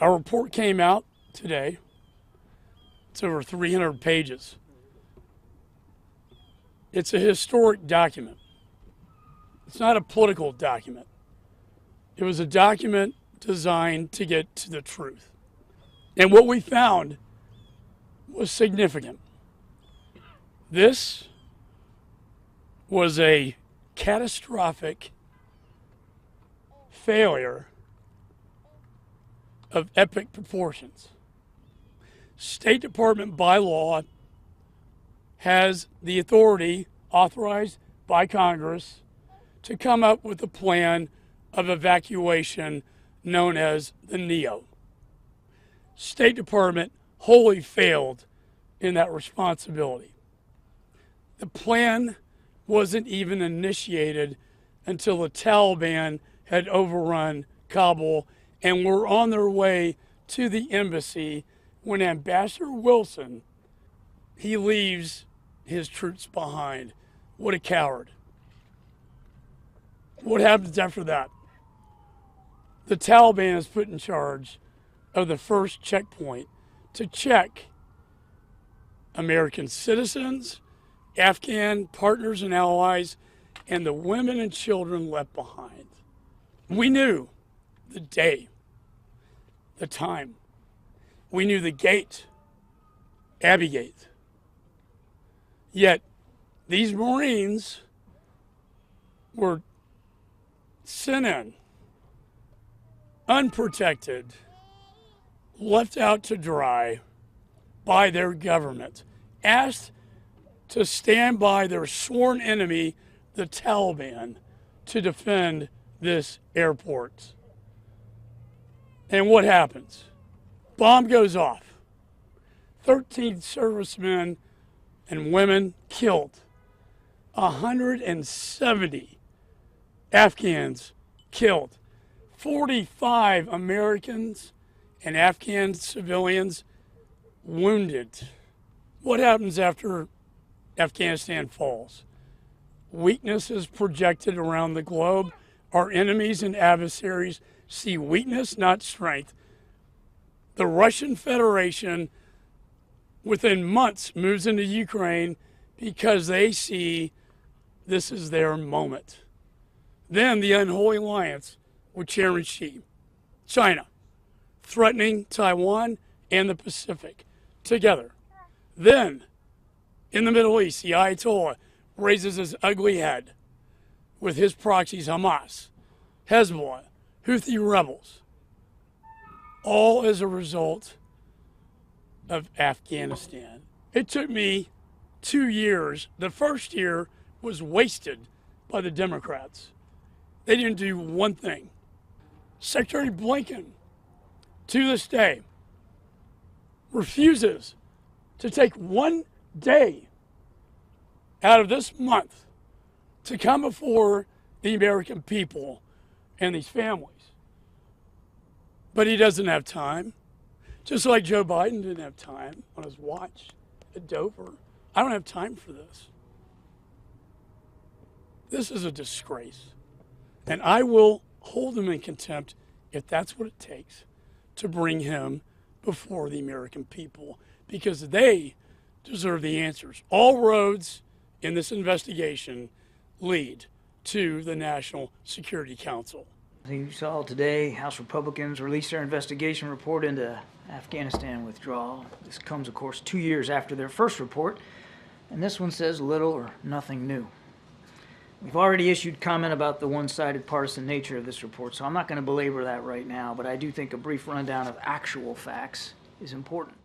Our report came out today. It's over 300 pages. It's a historic document. It's not a political document. It was a document designed to get to the truth. And what we found was significant. This was a catastrophic failure of epic proportions. State Department by law has the authority authorized by Congress to come up with a plan of evacuation known as the NEO. State Department wholly failed in that responsibility. The plan wasn't even initiated until the Taliban had overrun Kabul and were on their way to the embassy when Ambassador Wilson, he leaves his troops behind. What a coward. What happens after that? The Taliban is put in charge of the first checkpoint to check American citizens, Afghan partners and allies, and the women and children left behind. We knew the day, the time. We knew the gate, Abbey Gate. Yet these Marines were sent in, unprotected, left out to dry by their government, asked to stand by their sworn enemy, the Taliban, to defend this airport. And what happens? Bomb goes off. 13 servicemen and women killed. 170 Afghans killed. 45 Americans and Afghan civilians wounded. What happens after Afghanistan falls? Weakness is projected around the globe. Our enemies and adversaries see weakness, not strength. The Russian Federation, within months, moves into Ukraine because they see this is their moment. Then the unholy alliance with Chairman Xi, China, threatening Taiwan and the Pacific together. Then, in the Middle East, the Ayatollah raises his ugly head with his proxies, Hamas, Hezbollah, Houthi rebels, all as a result of Afghanistan. It took me 2 years. The first year was wasted by the Democrats. They didn't do one thing. Secretary Blinken, to this day, refuses to take 1 day out of this month to come before the American people and these families. But he doesn't have time. Just like Joe Biden didn't have time on his watch at Dover. I don't have time for this. This is a disgrace. And I will hold him in contempt if that's what it takes to bring him before the American people, because they deserve the answers. All roads in this investigation lead to the National Security Council. You saw today, House Republicans released their investigation report into Afghanistan withdrawal. This comes, of course, 2 years after their first report, and this one says little or nothing new. We've already issued comment about the one-sided partisan nature of this report, so I'm not going to belabor that right now, but I do think a brief rundown of actual facts is important.